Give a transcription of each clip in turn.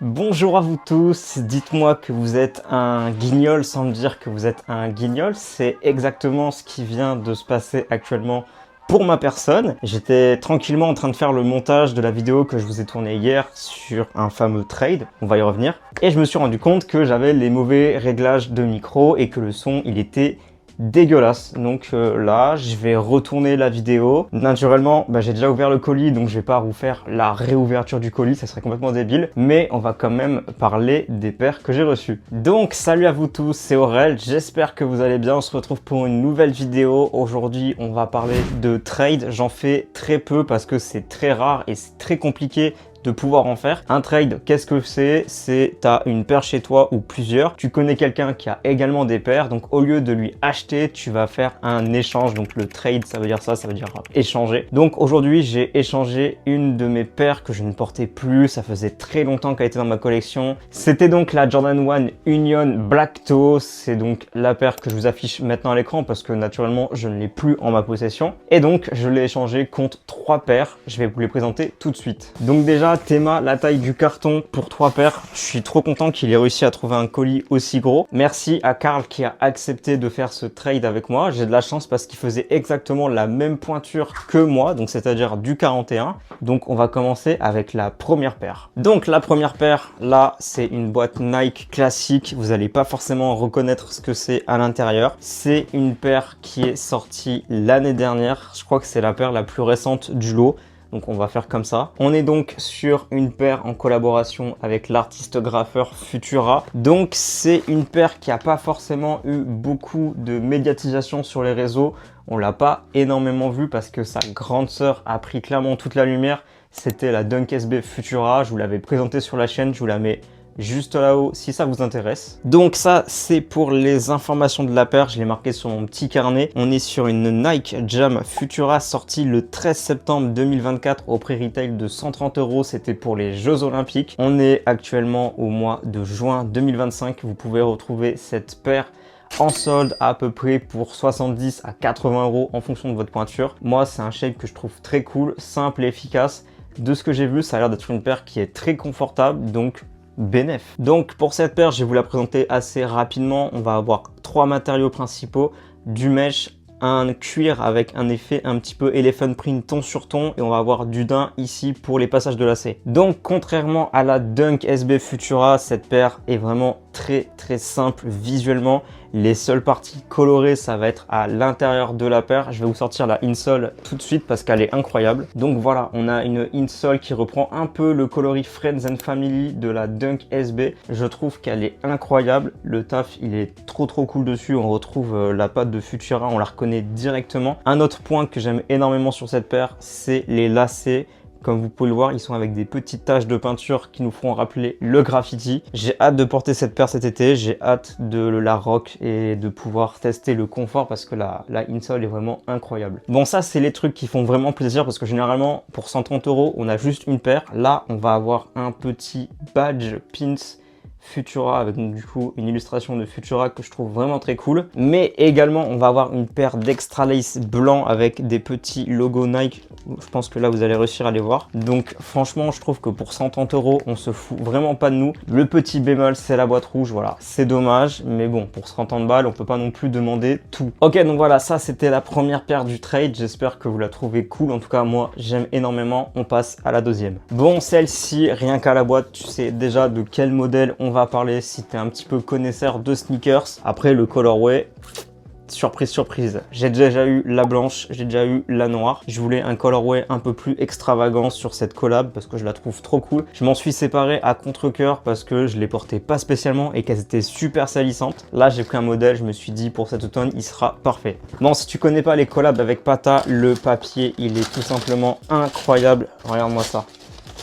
Bonjour à vous tous, dites-moi que vous êtes un guignol sans me dire que vous êtes un guignol. C'est exactement ce qui vient de se passer actuellement pour ma personne. J'étais tranquillement en train de faire le montage de la vidéo que je vous ai tournée hier sur un fameux trade, on va y revenir. Et je me suis rendu compte que j'avais les mauvais réglages de micro et que le son il était dégueulasse. Donc là je vais retourner la vidéo. Naturellement j'ai déjà ouvert le colis, donc je vais pas refaire la réouverture du colis, ça serait complètement débile, mais on va quand même parler des paires que j'ai reçues. Donc salut à vous tous, c'est Aurel, j'espère que vous allez bien. On se retrouve pour une nouvelle vidéo. Aujourd'hui on va parler de trade. J'en fais très peu parce que c'est très rare et c'est très compliqué de pouvoir en faire. Un trade, qu'est-ce que c'est? C'est t'as une paire chez toi ou plusieurs, tu connais quelqu'un qui a également des paires, donc au lieu de lui acheter, tu vas faire un échange. Donc le trade, ça veut dire ça veut dire échanger. Donc aujourd'hui, j'ai échangé une de mes paires que je ne portais plus, ça faisait très longtemps qu'elle était dans ma collection. C'était donc la Jordan 1 Union Black Toe, c'est donc la paire que je vous affiche maintenant à l'écran parce que naturellement, je ne l'ai plus en ma possession. Et donc, je l'ai échangé contre 3 paires, je vais vous les présenter tout de suite. Donc déjà, Théma, la taille du carton pour 3 paires. Je suis trop content qu'il ait réussi à trouver un colis aussi gros. Merci à Karl qui a accepté de faire ce trade avec moi. J'ai de la chance parce qu'il faisait exactement la même pointure que moi, donc c'est-à-dire du 41. Donc on va commencer avec la première paire. Donc la première paire, là, c'est une boîte Nike classique. Vous n'allez pas forcément reconnaître ce que c'est à l'intérieur. C'est une paire qui est sortie l'année dernière. Je crois que c'est la paire la plus récente du lot. Donc on va faire comme ça. On est donc sur une paire en collaboration avec l'artiste graffeur Futura. Donc c'est une paire qui n'a pas forcément eu beaucoup de médiatisation sur les réseaux. On l'a pas énormément vue parce que sa grande sœur a pris clairement toute la lumière. C'était la Dunk SB Futura. Je vous l'avais présentée sur la chaîne. Je vous la mets juste là-haut si ça vous intéresse. Donc ça, c'est pour les informations de la paire. Je l'ai marqué sur mon petit carnet. On est sur une Nike Jam Futura sortie le 13 septembre 2024 au prix retail de 130 €. C'était pour les Jeux Olympiques. On est actuellement au mois de juin 2025. Vous pouvez retrouver cette paire en solde à peu près pour 70 à 80 € en fonction de votre pointure. Moi, c'est un shape que je trouve très cool, simple et efficace. De ce que j'ai vu, ça a l'air d'être une paire qui est très confortable, donc bénef. Donc pour cette paire, je vais vous la présenter assez rapidement. On va avoir 3 matériaux principaux, du mesh, un cuir avec un effet un petit peu elephant print ton sur ton, et on va avoir du daim ici pour les passages de lacets. Donc contrairement à la Dunk SB Futura, cette paire est vraiment très simple visuellement. Les seules parties colorées, ça va être à l'intérieur de la paire. Je vais vous sortir la insole tout de suite parce qu'elle est incroyable. Donc voilà, on a une insole qui reprend un peu le coloris Friends and Family de la Dunk SB. Je trouve qu'elle est incroyable. Le taf, il est trop cool dessus. On retrouve la patte de Futura, on la reconnaît directement. Un autre point que j'aime énormément sur cette paire, c'est les lacets. Comme vous pouvez le voir, ils sont avec des petites taches de peinture qui nous feront rappeler le graffiti. J'ai hâte de porter cette paire cet été. J'ai hâte de la rock et de pouvoir tester le confort parce que la insole est vraiment incroyable. Bon, ça, c'est les trucs qui font vraiment plaisir parce que généralement, pour 130 €, on a juste une paire. Là, on va avoir un petit badge pins Futura avec donc, du coup une illustration de Futura que je trouve vraiment très cool. Mais également on va avoir une paire d'extra lace blanc avec des petits logos Nike. Je pense que là vous allez réussir à les voir. Donc franchement je trouve que pour 130 €, on se fout vraiment pas de nous. Le petit bémol, c'est la boîte rouge, voilà, c'est dommage, mais bon, pour 130 balles on peut pas non plus demander tout. Ok, donc voilà, ça c'était la première paire du trade. J'espère que vous la trouvez cool. En tout cas moi j'aime énormément. On passe à la deuxième. Bon, celle-ci, rien qu'à la boîte, tu sais déjà de quel modèle on va parler si tu es un petit peu connaisseur de sneakers. Après le colorway, surprise, j'ai déjà eu la blanche, j'ai déjà eu la noire. Je voulais un colorway un peu plus extravagant sur cette collab parce que je la trouve trop cool. Je m'en suis séparé à contre-cœur parce que je les portais pas spécialement et qu'elles étaient super salissantes. Là j'ai pris un modèle, je me suis dit pour cet automne il sera parfait. Bon, si tu connais pas les collabs avec Pata, le papier il est tout simplement incroyable. Regarde-moi ça,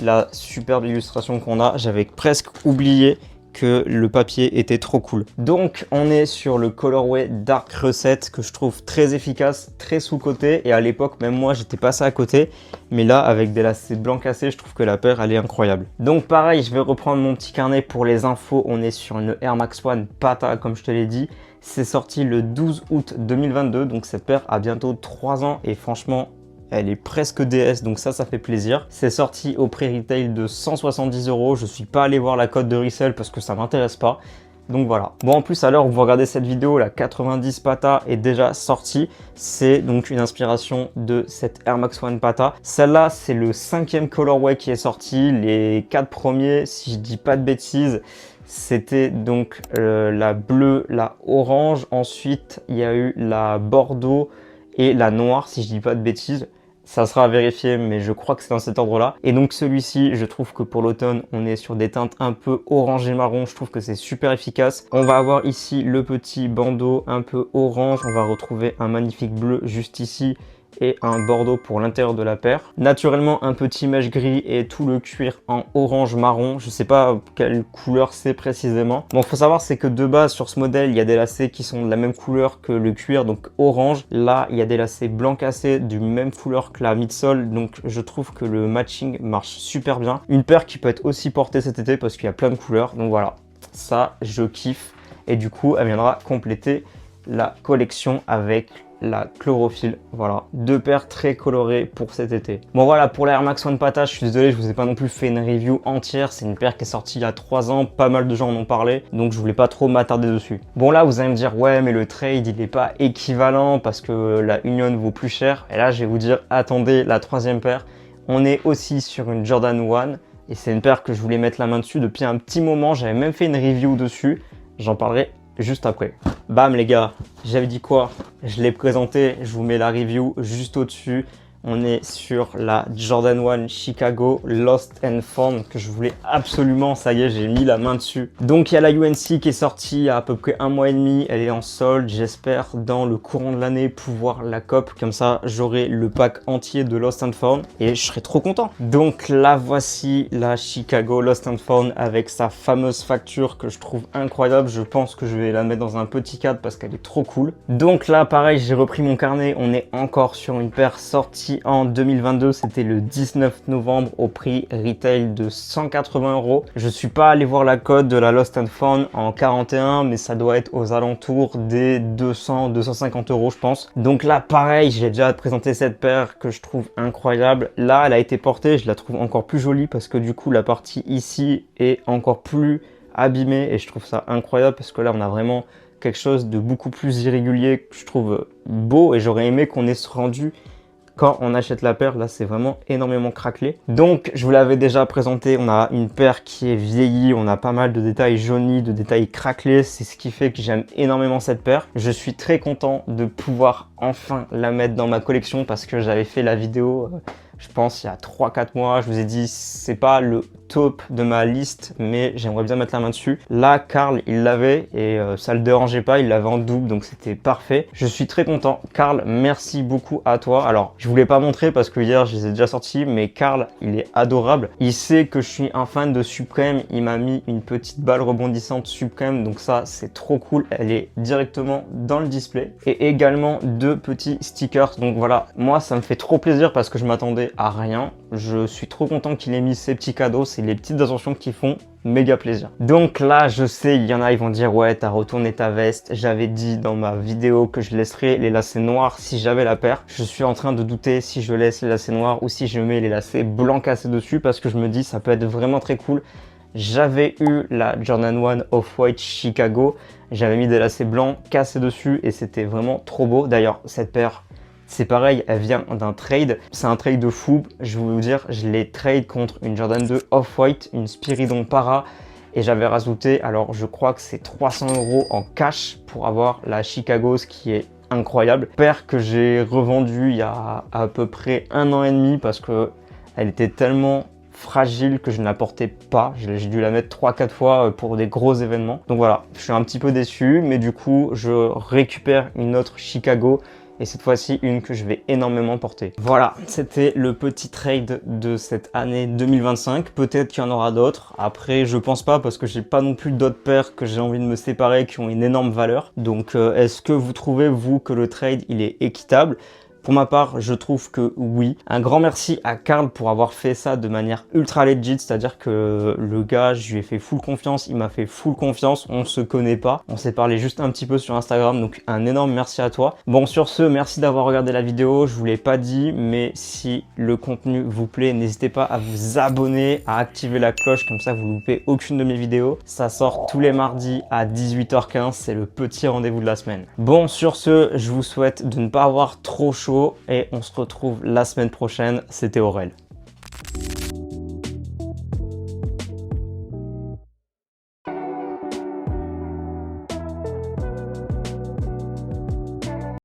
la superbe illustration qu'on a. J'avais presque oublié que le papier était trop cool. Donc on est sur le colorway Dark Recette que je trouve très efficace, très sous-coté, et à l'époque même moi j'étais passé à côté, mais là avec des lacets blancs cassés, je trouve que la paire elle est incroyable. Donc pareil, je vais reprendre mon petit carnet pour les infos. On est sur une Air Max One Pata comme je te l'ai dit. C'est sorti le 12 août 2022, donc cette paire a bientôt 3 ans et franchement elle est presque DS, donc ça fait plaisir. C'est sorti au prix retail de 170 €. Je suis pas allé voir la cote de resell parce que ça m'intéresse pas. Donc voilà. Bon, en plus, à l'heure où vous regardez cette vidéo, la 90 Pata est déjà sortie. C'est donc une inspiration de cette Air Max One Pata. Celle-là, c'est le 5e colorway qui est sorti. Les 4 premiers, si je dis pas de bêtises, c'était donc la bleue, la orange. Ensuite, il y a eu la bordeaux et la noire, si je dis pas de bêtises. Ça sera à vérifier, mais je crois que c'est dans cet ordre-là. Et donc celui-ci, je trouve que pour l'automne, on est sur des teintes un peu orange et marron. Je trouve que c'est super efficace. On va avoir ici le petit bandeau un peu orange. On va retrouver un magnifique bleu juste ici et un bordeaux pour l'intérieur de la paire. Naturellement, un petit mesh gris et tout le cuir en orange marron. Je sais pas quelle couleur c'est précisément. Bon, faut savoir, c'est que de base, sur ce modèle, il y a des lacets qui sont de la même couleur que le cuir, donc orange. Là, il y a des lacets blanc cassé du même couleur que la midsole, donc je trouve que le matching marche super bien. Une paire qui peut être aussi portée cet été parce qu'il y a plein de couleurs. Donc voilà, ça, je kiffe. Et du coup, elle viendra compléter la collection avec la chlorophylle. Voilà, 2 paires très colorées pour cet été. Bon voilà, pour la Air Max One Pata, je suis désolé, je vous ai pas non plus fait une review entière. C'est une paire qui est sortie il y a 3 ans, pas mal de gens en ont parlé, donc je voulais pas trop m'attarder dessus. Bon là, vous allez me dire, ouais, mais le trade, il est pas équivalent parce que la Union vaut plus cher. Et là, je vais vous dire, attendez, la 3e paire, on est aussi sur une Jordan 1. Et c'est une paire que je voulais mettre la main dessus depuis un petit moment. J'avais même fait une review dessus. J'en parlerai juste après. Bam les gars, j'avais dit quoi? Je l'ai présenté, je vous mets la review juste au-dessus. On est sur la Jordan 1 Chicago Lost and Found que je voulais absolument, ça y est, j'ai mis la main dessus. Donc il y a la UNC qui est sortie il y a à peu près 1 mois et demi, elle est en solde, j'espère dans le courant de l'année pouvoir la cop, comme ça j'aurai le pack entier de Lost and Found et je serai trop content. Donc là voici la Chicago Lost and Found avec sa fameuse facture que je trouve incroyable, je pense que je vais la mettre dans un petit cadre parce qu'elle est trop cool. Donc là pareil, j'ai repris mon carnet, on est encore sur une paire sortie en 2022, c'était le 19 novembre au prix retail de 180 €. Je suis pas allé voir la cote de la Lost and Found en 41, mais ça doit être aux alentours des 200-250 € je pense. Donc là pareil, j'ai déjà présenté cette paire que je trouve incroyable. Là elle a été portée, je la trouve encore plus jolie parce que du coup la partie ici est encore plus abîmée et je trouve ça incroyable parce que là on a vraiment quelque chose de beaucoup plus irrégulier que je trouve beau et j'aurais aimé qu'on ait ce rendu quand on achète la paire. Là c'est vraiment énormément craquelé. Donc je vous l'avais déjà présenté, on a une paire qui est vieillie, on a pas mal de détails jaunis, de détails craquelés, c'est ce qui fait que j'aime énormément cette paire. Je suis très content de pouvoir enfin la mettre dans ma collection parce que j'avais fait la vidéo je pense il y a 3-4 mois, je vous ai dit c'est pas le top de ma liste mais j'aimerais bien mettre la main dessus. Là Karl il l'avait et ça le dérangeait pas, il l'avait en double donc c'était parfait. Je suis très content. Karl, merci beaucoup à toi. Alors je voulais pas montrer parce que hier je les ai déjà sortis, mais Karl il est adorable. Il sait que je suis un fan de Supreme, il m'a mis une petite balle rebondissante Supreme, donc ça c'est trop cool. Elle est directement dans le display et également 2 petits stickers. Donc voilà, moi ça me fait trop plaisir parce que je m'attendais à rien. Je suis trop content qu'il ait mis ces petits cadeaux, c'est les petites attentions qui font méga plaisir. Donc là je sais, il y en a, ils vont dire ouais t'as retourné ta veste. J'avais dit dans ma vidéo que je laisserais les lacets noirs si j'avais la paire. Je suis en train de douter si je laisse les lacets noirs ou si je mets les lacets blancs cassés dessus parce que je me dis ça peut être vraiment très cool. J'avais eu la Jordan 1 Off-White Chicago, j'avais mis des lacets blancs cassés dessus et c'était vraiment trop beau. D'ailleurs cette paire c'est pareil, elle vient d'un trade. C'est un trade de fou. Je vais vous dire, je l'ai trade contre une Jordan 2 Off-White, une Spiridon Para. Et j'avais rajouté, alors je crois que c'est 300 € en cash pour avoir la Chicago, ce qui est incroyable. Paire que j'ai revendue il y a à peu près 1 an et demi parce que elle était tellement fragile que je ne la portais pas. J'ai dû la mettre 3-4 fois pour des gros événements. Donc voilà, je suis un petit peu déçu, mais du coup, je récupère une autre Chicago. Et cette fois-ci, une que je vais énormément porter. Voilà, c'était le petit trade de cette année 2025. Peut-être qu'il y en aura d'autres. Après, je pense pas parce que j'ai pas non plus d'autres paires que j'ai envie de me séparer qui ont une énorme valeur. Donc, est-ce que vous trouvez, vous, que le trade, il est équitable? Pour ma part, je trouve que oui. Un grand merci à Karl pour avoir fait ça de manière ultra legit, c'est-à-dire que le gars, je lui ai fait full confiance, il m'a fait full confiance, on se connaît pas, on s'est parlé juste un petit peu sur Instagram, donc un énorme merci à toi. Bon, sur ce, merci d'avoir regardé la vidéo, je vous l'ai pas dit, mais si le contenu vous plaît, n'hésitez pas à vous abonner, à activer la cloche, comme ça vous ne loupez aucune de mes vidéos. Ça sort tous les mardis à 18h15, c'est le petit rendez-vous de la semaine. Bon, sur ce, je vous souhaite de ne pas avoir trop chaud et on se retrouve la semaine prochaine. C'était Aurel.